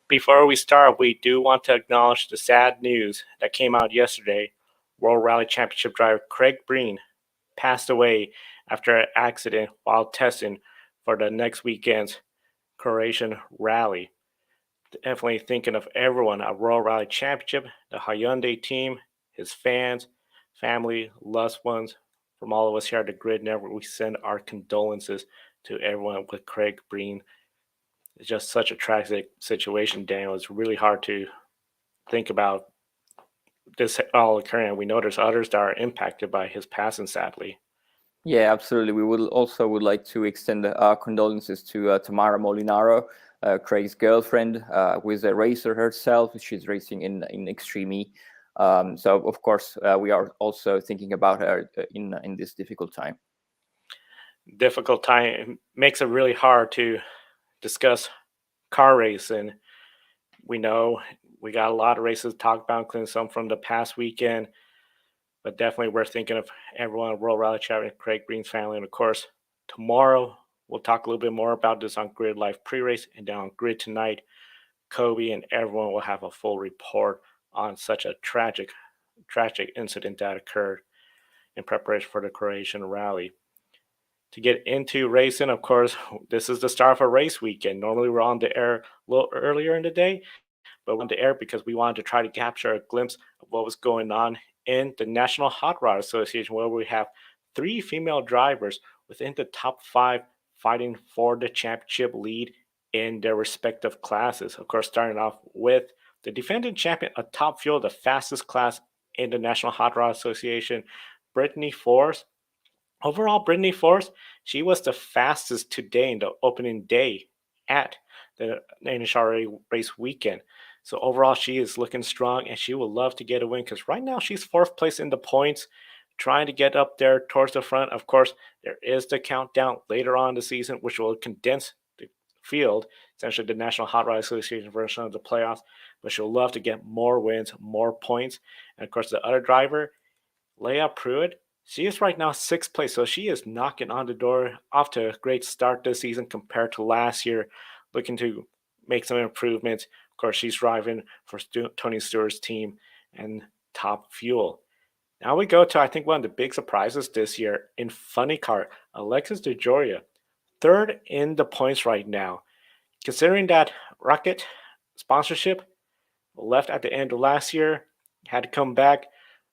Before we start, we do want to acknowledge the sad news that came out yesterday. World Rally Championship driver Craig Breen passed away after an accident while testing for the next weekend's Croatian Rally. Definitely thinking of everyone at World Rally Championship, the Hyundai team, his fans, family, loved ones. From all of us here at the Grid Network, we send our condolences to everyone with Craig Breen. It's just such a tragic situation, Daniel. It's really hard to think about this all occurring. We know there's others that are impacted by his passing, sadly. Yeah, absolutely. We would like to extend our condolences to Tamara Molinaro, Craig's girlfriend, who is a racer herself. She's racing in Extreme E. So of course we are also thinking about her in this difficult time. Difficult time makes it really hard to discuss car racing. We know we got a lot of races to talk about, including some from the past weekend. But definitely, we're thinking of everyone at World Rally Champion, Craig Breen's family, and of course, tomorrow we'll talk a little bit more about this on Grid Live pre-race, and then on Grid tonight, Kobe and everyone will have a full report on such a tragic incident that occurred in preparation for the Croatian Rally. To get into racing, of course, this is the start of a race weekend. Normally, we're on the air a little earlier in the day, but we're on the air because we wanted to try to capture a glimpse of what was going on in the National Hot Rod Association, where we have three female drivers within the top five fighting for the championship lead in their respective classes. Of course, starting off with the defending champion, a top fuel, the fastest class in the National Hot Rod Association, Brittany Force. Overall, Brittany Force, she was the fastest today in the opening day at the NHRA race weekend. So overall, she is looking strong, and she would love to get a win because right now she's fourth place in the points, trying to get up there towards the front. Of course, there is the countdown later on in the season, which will condense the field, essentially the National Hot Rod Association version of the playoffs. But she'll love to get more wins, more points. And of course, the other driver, Leia Pruitt, she is right now sixth place, so she is knocking on the door, off to a great start this season compared to last year, looking to make some improvements. Of course, she's driving for Tony Stewart's team and Top Fuel. Now we go to, I think, one of the big surprises this year in Funny Car, Alexis DeJoria, third in the points right now. Considering that Rocket sponsorship left at the end of last year, had to come back,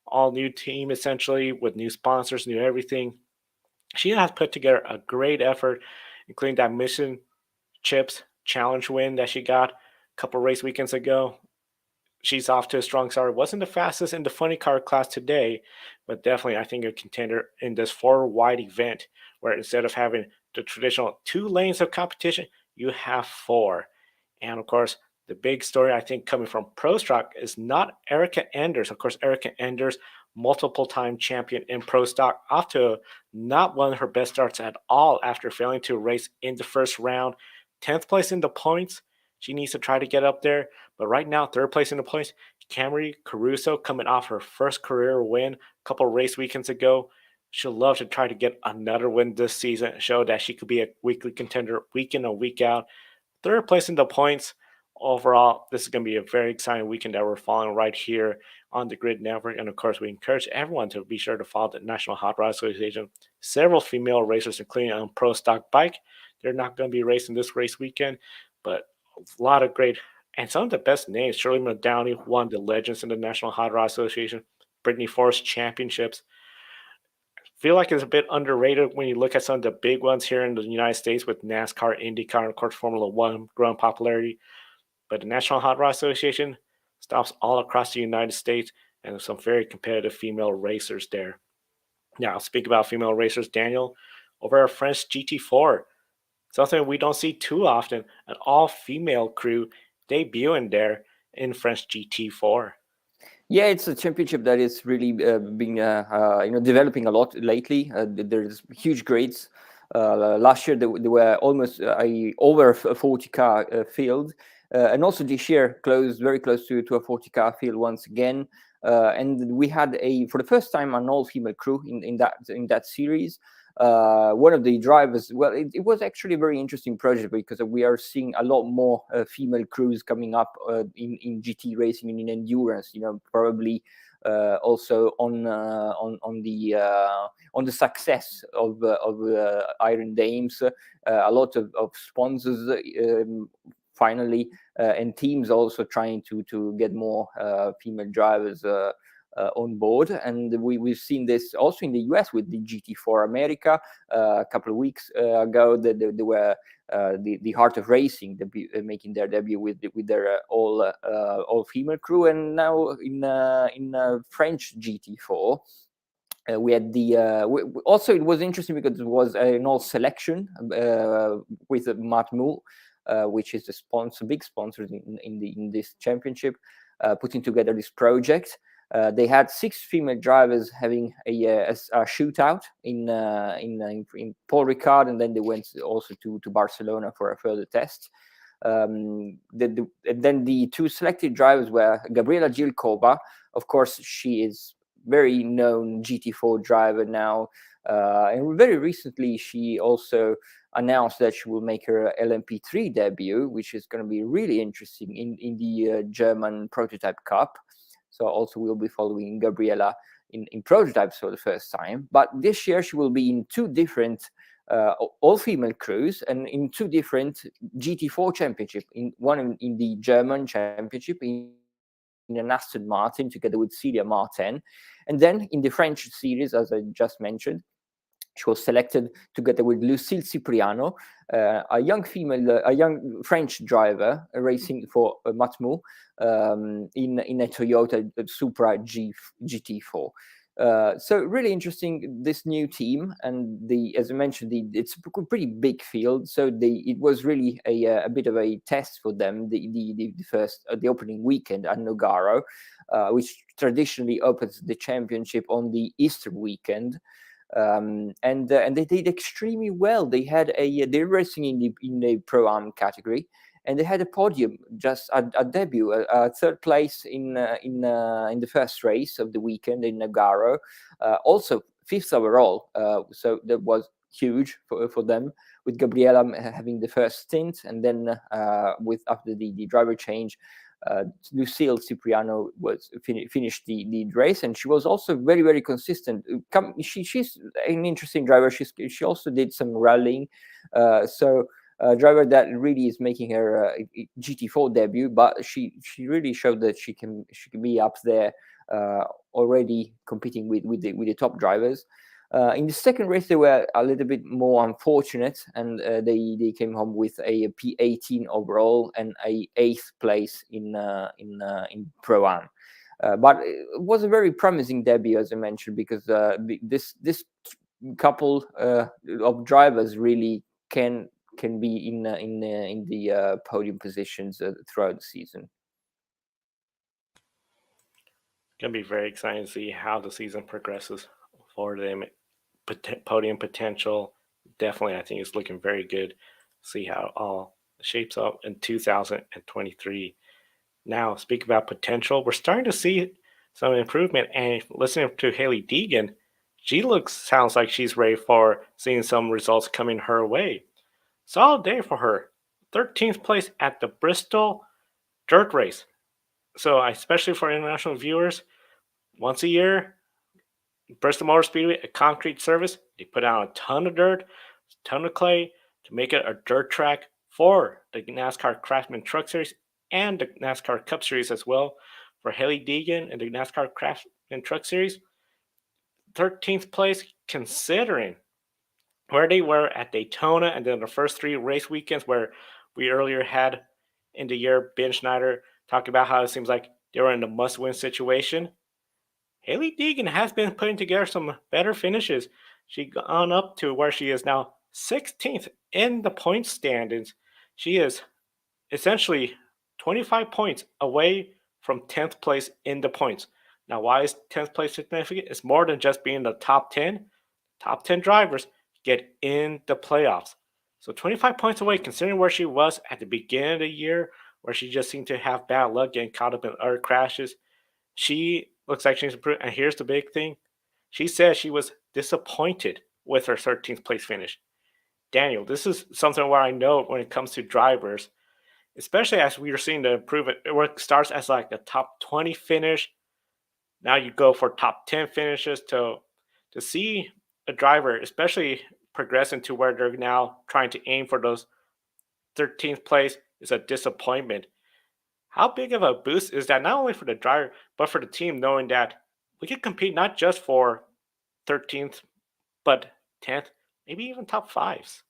all new team essentially with new sponsors, new everything. She has put together a great effort, including that Mission Chips Challenge win that she got a couple race weekends ago. She's off to a strong start. Wasn't the fastest in the funny car class today, but definitely I think a contender in this four wide event where instead of having the traditional two lanes of competition, you have four. And of course, the big story I think coming from Pro Stock is not Erica Enders. Of course, Erica Enders, multiple time champion in Pro Stock, off to not one of her best starts at all after failing to race in the first round. 10th place in the points. She needs to try to get up there. But right now, third place in the points, Camry Caruso coming off her first career win a couple race weekends ago. She'll love to try to get another win this season, show that she could be a weekly contender week in and week out. Third place in the points. Overall, this is going to be a very exciting weekend that we're following right here on the Grid Network. And of course, we encourage everyone to be sure to follow the National Hot Rod Association. Several female racers, including on Pro Stock Bike, they're not going to be racing this race weekend, but a lot of great and some of the best names. Shirley McDowney won the Legends in the National Hot Rod Association. Brittany Force championships. Feel like it's a bit underrated when you look at some of the big ones here in the United States with NASCAR, IndyCar, and of course Formula One growing popularity. But the National Hot Rod Association stops all across the United States, and there's some very competitive female racers there. Now, speak about female racers, Daniel, over a French GT4, something we don't see too often, an all-female crew debuting there in French GT4. Yeah, it's a championship that is really being developing a lot lately. There's huge grades. Last year there were almost over a 40 car field, and also this year very close to a 40 car field once again. And we had for the first time an all-female crew in that series. one of the drivers, well, it was actually a very interesting project because we are seeing a lot more female crews coming up in GT racing and in endurance. Probably also on the success of Iron Dames, a lot of sponsors finally, and teams also trying to get more female drivers on board. And we've seen this also in the US with the GT4 America. A couple of weeks ago, they were the Heart of Racing making their debut with their all female crew, and now in French GT4. We had also, it was interesting because it was an all selection with Matmut, which is the big sponsor in this championship, putting together this project. They had 6 female drivers having a shootout in Paul Ricard, and then they went also to Barcelona for a further test. Then the 2 selected drivers were Gabriela Gilkova. Of course, she is very known GT4 driver now, and very recently she also announced that she will make her LMP3 debut, which is going to be really interesting in the German Prototype Cup. So also we'll be following Gabriela in prototypes for the first time. But this year she will be in 2 different all-female crews and in 2 different GT4 championship. One in the German championship in an Aston Martin together with Celia Martin, and then in the French series, as I just mentioned, she was selected together with Lucille Cipriano, a young French driver racing for Matmut in a Toyota Supra GT4. So really interesting, this new team, and as I mentioned, it's a pretty big field. So it was really a bit of a test for them. The opening weekend at Nogaro, which traditionally opens the championship on the Easter weekend. And they did extremely well. They're racing in the Pro-Am category, and they had a podium, just a debut, a 3rd place in the first race of the weekend in Nogaro. Also 5th overall, so that was huge for them, with Gabriela having the first stint, and then after the driver change, Lucille Cipriano finished the race, and she was also very, very consistent. She's an interesting driver. She also did some rallying, so a driver that really is making her GT4 debut, but she really showed that she can be up there already competing with the top drivers. In the second race, they were a little bit more unfortunate, and they came home with a P18 overall and a 8th place in Pro-Am. But it was a very promising debut, as I mentioned, because this couple of drivers really can be in the podium positions throughout the season. Going to be very exciting to see how the season progresses for them. Podium potential, definitely, I think it's looking very good. See how it all shapes up in 2023. Now, speaking about potential, we're starting to see some improvement. And listening to Haley Deegan, sounds like she's ready for seeing some results coming her way. Solid day for her. 13th place at the Bristol Dirt Race. So, especially for international viewers, once a year, Bristol Motor Speedway, a concrete surface, they put out a ton of dirt, a ton of clay to make it a dirt track for the NASCAR Craftsman Truck Series and the NASCAR Cup Series as well. For Haley Deegan and the NASCAR Craftsman Truck Series, 13th place, considering where they were at Daytona and then the first 3 race weekends where we earlier had in the year Ben Schneider talked about how it seems like they were in a must-win situation. Haley Deegan has been putting together some better finishes. She's gone up to where she is now 16th in the points standings. She is essentially 25 points away from 10th place in the points. Now, why is 10th place significant? It's more than just being the top 10. Top 10 drivers get in the playoffs. So 25 points away, considering where she was at the beginning of the year, where she just seemed to have bad luck getting caught up in other crashes. She looks like she's improved. And here's the big thing. She said she was disappointed with her 13th place finish. Daniel, this is something where I know when it comes to drivers, especially as we are seeing the improvement, where it starts as like a top 20 finish. Now you go for top 10 finishes to see a driver, especially progressing to where they're now trying to aim for those 13th place is a disappointment. How big of a boost is that not only for the driver but for the team, knowing that we can compete not just for 13th but 10th, maybe even top fives?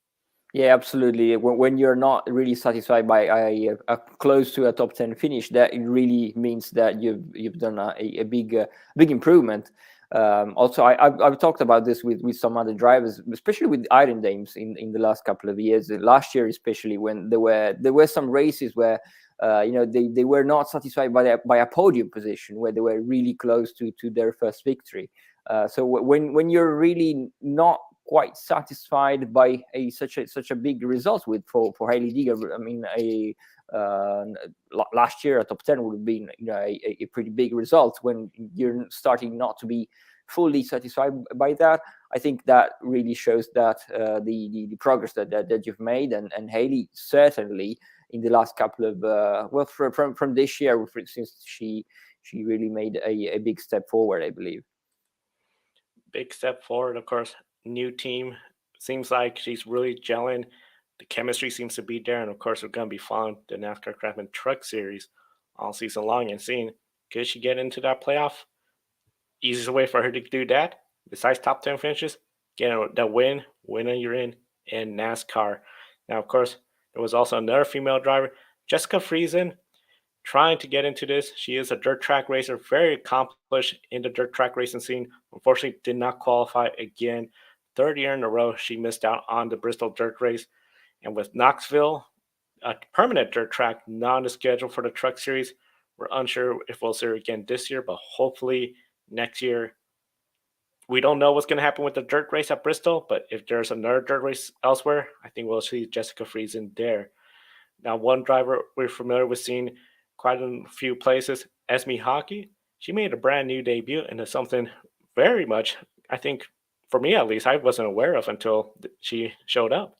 Yeah, absolutely. When you're not really satisfied by a close to a top 10 finish, that it really means that you've done a big improvement. Also, I've talked about this with some other drivers, especially with Iron Dames in the last couple of years. Last year, especially, when there were some races where they were not satisfied by a podium position, where they were really close to their first victory. So when you're really not quite satisfied by such a big result for Hailey Digger. I mean, last year a top 10 would have been a pretty big result. When you're starting not to be fully satisfied by that, I think that really shows that the progress that you've made, and Hailey certainly in the last couple of from this year, since she really made a big step forward, I believe. Big step forward, of course. New team. Seems like she's really gelling. The chemistry seems to be there. And of course, we're going to be following the NASCAR Craftsman Truck Series all season long and seeing could she get into that playoff? Easiest way for her to do that, besides top 10 finishes, get the win, you're in NASCAR. Now, of course, there was also another female driver, Jessica Friesen, trying to get into this. She is a dirt track racer, very accomplished in the dirt track racing scene. Unfortunately, did not qualify again. Third year in a row, she missed out on the Bristol dirt race. And with Knoxville, a permanent dirt track, not on the schedule for the truck series, we're unsure if we'll see her again this year, but hopefully next year. We don't know what's going to happen with the dirt race at Bristol, but if there's another dirt race elsewhere, I think we'll see Jessica Friesen there. Now, one driver we're familiar with seeing quite a few places, Esme Hockey. She made a brand new debut into something very much, I think, for me at least, I wasn't aware of until she showed up.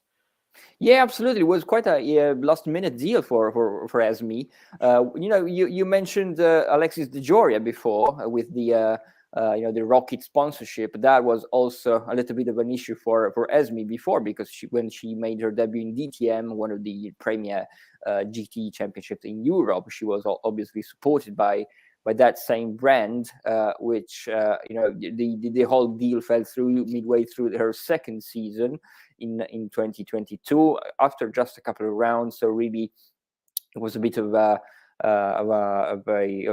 Yeah, absolutely. It was quite a last minute deal for Esme. You mentioned Alexis DeJoria before with the Rocket sponsorship. That was also a little bit of an issue for Esme before, because when she made her debut in DTM, one of the premier GT championships in Europe, she was obviously supported by that same brand, which the whole deal fell through midway through her second season in 2022 after just a couple of rounds. So really, it was a bit of a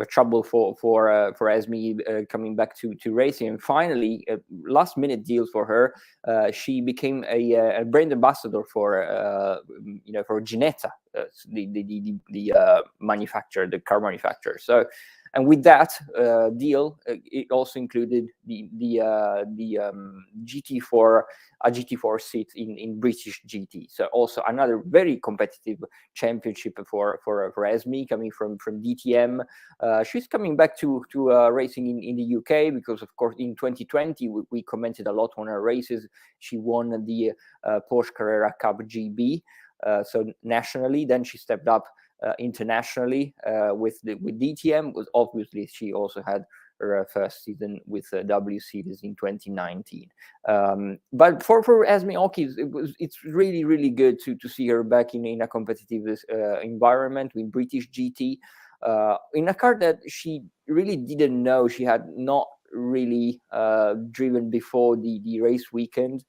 trouble for Esme coming back to racing. And finally, a last minute deal for her. She became a brand ambassador for Ginetta, the manufacturer, the car manufacturer. So. And with that deal, it also included the GT4, a GT4 seat in British GT. So also another very competitive championship for Esme, coming from DTM. She's coming back to racing in the UK because, of course, in 2020 we commented a lot on her races. She won the Porsche Carrera Cup GB. So nationally, then she stepped up internationally with DTM. Was obviously she also had her first season with W Series in 2019. But for Esme Oki, it's really good to see her back in a competitive environment with British GT, in a car that she really didn't know. She had not really driven before the race weekend.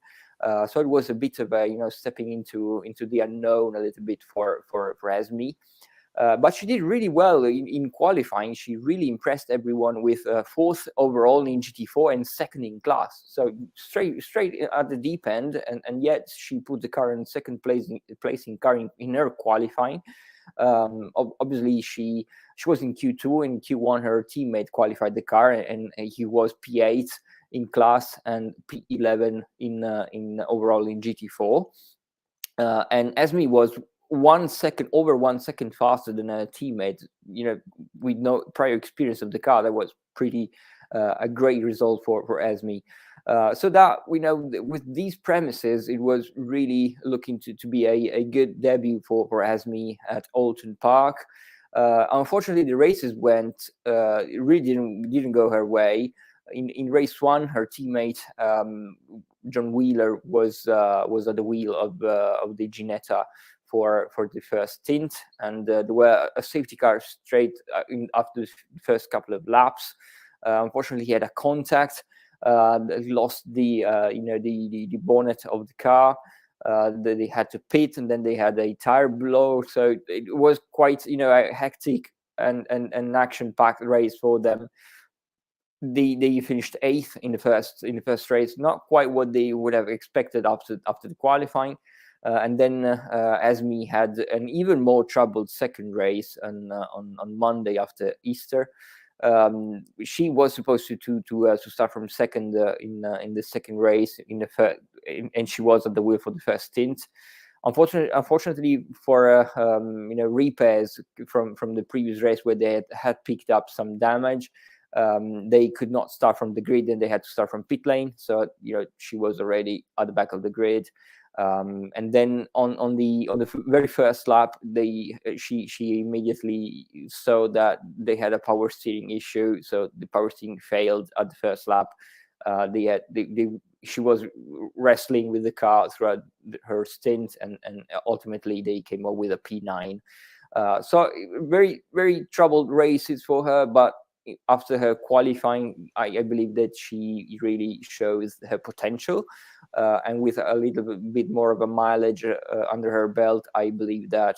So it was a bit of a stepping into the unknown a little bit for Esme. But she did really well in qualifying. She really impressed everyone with fourth overall in GT4 and second in class. So straight at the deep end, and yet she put the car in second placing car in her qualifying. Obviously, she was in Q2. In Q1, her teammate qualified the car, and he was P8 in class and P11 in overall in GT4. And Esme was 1 second, over 1 second faster than her teammate. With no prior experience of the car, that was pretty a great result for Esme. So that with these premises, it was really looking to be a good debut for Esme at Alton Park. Unfortunately, the races it really didn't go her way. In race one, her teammate John Wheeler was at the wheel of the Ginetta for the first stint, and there were a safety car straight after the first couple of laps. Unfortunately, he had a contact. He lost the bonnet of the car. They had to pit, and then they had a tire blow. So it was quite a hectic and action-packed race for them. They finished 8th in the first race, not quite what they would have expected after the qualifying. And then Esme had an even more troubled second race on Monday after Easter. She was supposed to start from second in the second race and she was at the wheel for the first stint. Unfortunately for repairs from the previous race where they had picked up some damage, they could not start from the grid, and they had to start from pit lane. So she was already at the back of the grid. And then on the very first lap, she immediately saw that they had a power steering issue. So the power steering failed at the first lap. She was wrestling with the car throughout her stint, and ultimately they came up with a P9. So very, very troubled races for her, but after her qualifying, I believe that she really shows her potential, and with a little bit more of a mileage under her belt, I believe that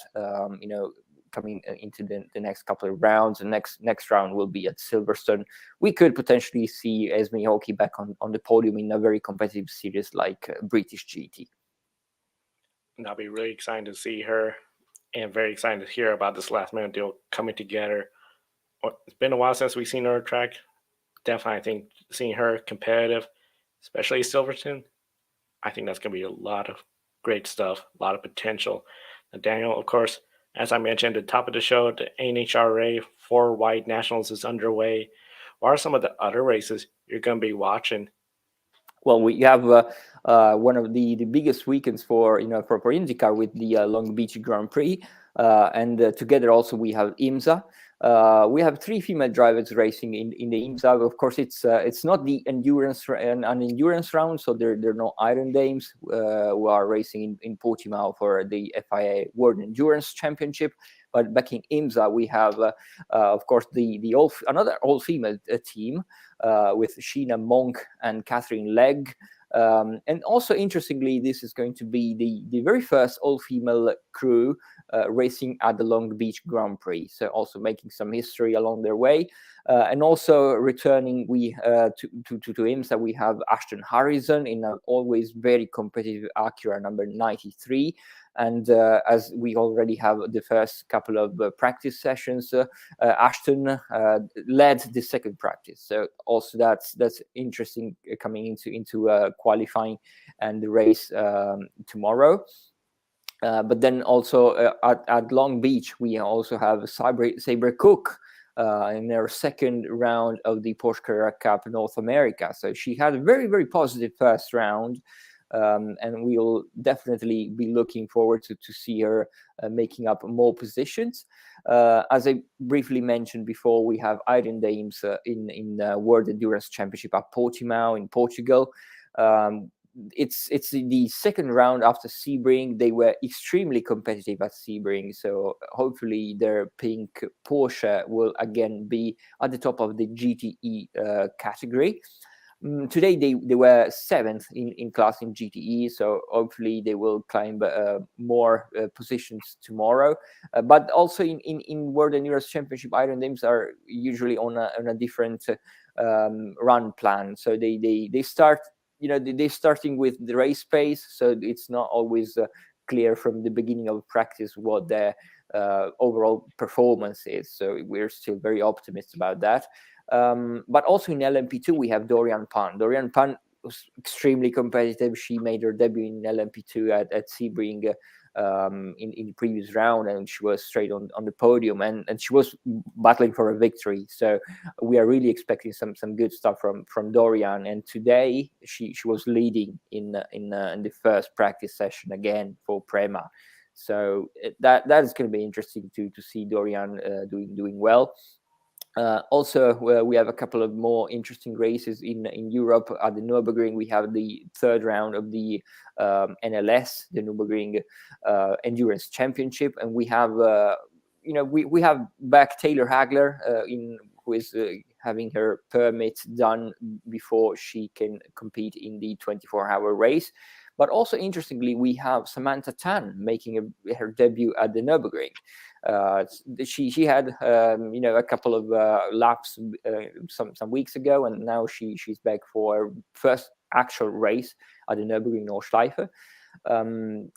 coming into the next couple of rounds, the next round will be at Silverstone. We could potentially see Esme Hockey back on the podium in a very competitive series like British GT. And I'll be really excited to see her, and very excited to hear about this last minute deal coming together. It's been a while since we've seen her track. Definitely, I think seeing her competitive, especially Silverstone, I think that's going to be a lot of great stuff, a lot of potential. And Daniel, of course, as I mentioned at the top of the show, the NHRA 4 White Nationals is underway. What are some of the other races you're going to be watching? Well, we have one of the biggest weekends for IndyCar with the Long Beach Grand Prix, and together also we have IMSA. We have 3 female drivers racing in the IMSA. Of course, it's not the endurance round, so there are no Iron Dames who are racing in Portimao for the FIA World Endurance Championship. But back in IMSA, we have, of course, another all-female team with Sheena Monk and Catherine Legg. And also, interestingly, this is going to be the very first all-female crew racing at the Long Beach Grand Prix. So also making some history along their way. And also returning to IMSA, we have Ashton Harrison in an always very competitive Acura number 93. And as we already have the first couple of practice sessions, Ashton led the second practice. So also that's interesting coming into qualifying and the race tomorrow. But then also at Long Beach, we also have Sabre Cook in their second round of the Porsche Carrera Cup North America. So she had a very, very positive first round. And we'll definitely be looking forward to see her making up more positions. As I briefly mentioned before, we have Iron Dames in World Endurance Championship at Portimao in Portugal. It's the second round after Sebring. They were extremely competitive at Sebring, so hopefully their pink Porsche will again be at the top of the GTE category. Today they were 7th in class in GTE, so hopefully they will climb more positions tomorrow. But also in World Endurance Championship, Iron Dames are usually on a different run plan. So they start, they're starting with the race pace, so it's not always clear from the beginning of practice what their overall performance is. So we're still very optimistic about that. But also in LMP2, we have Dorian Pan. Dorian Pan was extremely competitive. She made her debut in LMP2 at Sebring in the previous round, and she was straight on the podium, and she was battling for a victory. So we are really expecting some good stuff from Dorian. And today she was leading in the first practice session again for Prema. So that is going to be interesting to see Dorian doing well. Also, we have a couple of more interesting races in Europe. At the Nürburgring, we have the third round of the NLS, the Nürburgring Endurance Championship, and we have we have back Taylor Hagler who is having her permit done before she can compete in the 24-hour race. But also, interestingly, we have Samantha Tan making her debut at the Nürburgring. She had a couple of laps some weeks ago, and now she's back for her first actual race at the Nürburgring Nordschleife.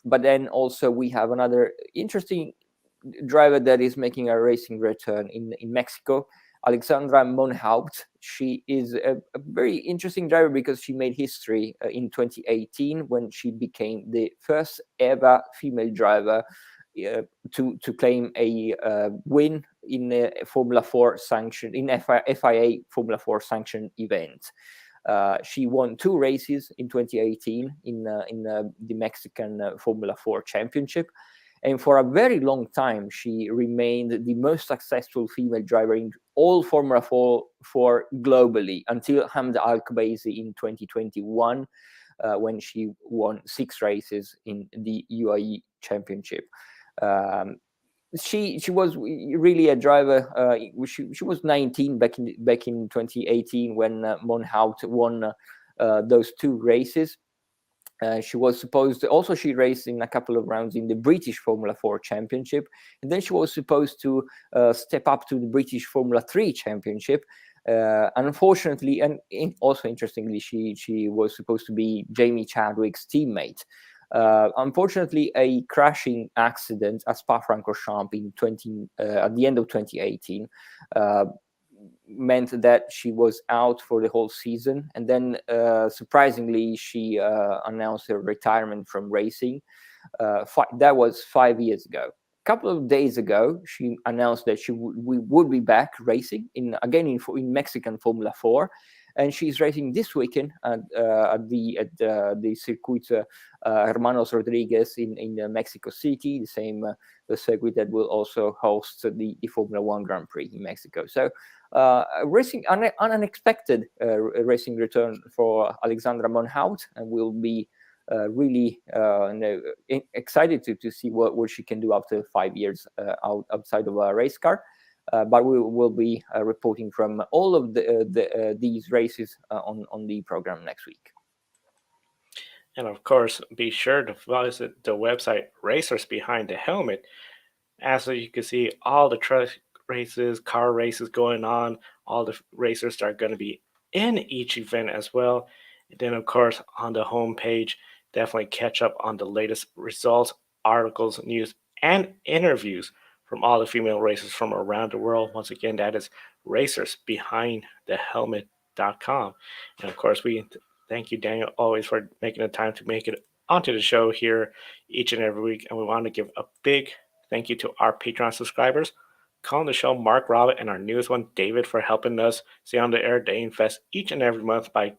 But then also we have another interesting driver that is making a racing return in Mexico, Alexandra Monhaupt. She is a very interesting driver because she made history in 2018 when she became the first ever female driver to claim a win in a Formula 4 sanction, in FIA Formula 4 sanction event. She won 2 races in 2018 in the Mexican Formula 4 Championship. And for a very long time, she remained the most successful female driver in all Formula 4 globally until Hamda Al-Khabazi in 2021, when she won 6 races in the UAE Championship. She was really a driver. She was 19 back in 2018 when Monhaupt won those 2 races. She was supposed to also, she raced in a couple of rounds in the British Formula 4 Championship, and then she was supposed to step up to the British Formula 3 Championship. Unfortunately, and also interestingly, she was supposed to be Jamie Chadwick's teammate. Unfortunately, a crashing accident at Spa-Francorchamps at the end of 2018 meant that she was out for the whole season, and then surprisingly she announced her retirement from racing. That was 5 years ago. A couple of days ago she announced that we would be back racing in Mexican Formula 4, and she's racing this weekend at the circuit Hermanos Rodriguez in Mexico City, the same the circuit that will also host the Formula 1 Grand Prix in Mexico. So an unexpected racing return for Alexandra Monhaupt, and we'll be really excited to see what she can do after 5 years outside of a race car. But we will be reporting from all of these races on the program next week. And of course, be sure to visit the website Racers Behind the Helmet. As you can see, all the truck races, car races going on, all the racers are going to be in each event as well. And then, of course, on the homepage, definitely catch up on the latest results, articles, news, and interviews from all the female racers from around the world. Once again, that is racersbehindthehelmet.com. And of course, we thank you, Daniel, always for making the time to make it onto the show here each and every week. And we want to give a big thank you to our Patreon subscribers, calling the show Mark Robert, and our newest one, David, for helping us stay on the air. They invest each and every month by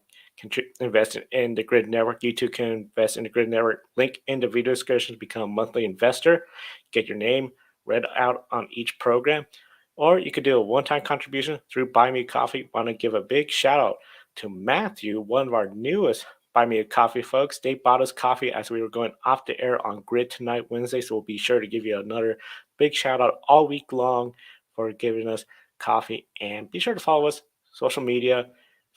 investing in the Grid Network. You too can invest in the Grid Network. Link in the video description to become a monthly investor. Get your name read out on each program. Or you could do a one-time contribution through Buy Me a Coffee. Want to give a big shout out to Matthew, one of our newest Buy Me a Coffee folks. They bought us coffee as we were going off the air on Grid Tonight Wednesday, so we'll be sure to give you another big shout out all week long for giving us coffee. And be sure to follow us social media,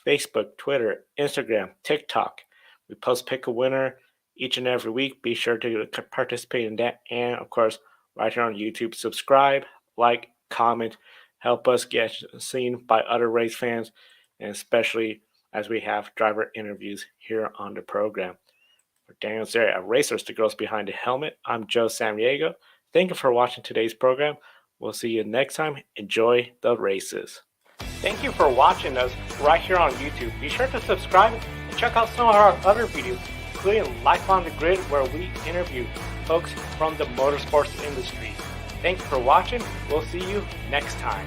Facebook, Twitter, Instagram, TikTok. We post pick a winner each and every week. Be sure to participate in that. And of course, right here on YouTube, subscribe, like, comment, help us get seen by other race fans, and especially as we have driver interviews here on the program. For Daniel Zeri at Racers, the Girls Behind the Helmet, I'm Joe Samriego. Thank you for watching today's program. We'll see you next time. Enjoy the races. Thank you for watching us right here on YouTube. Be sure to subscribe Check out some of our other videos, including Life on the Grid, where we interview folks from the motorsports industry. Thanks for watching. We'll see you next time.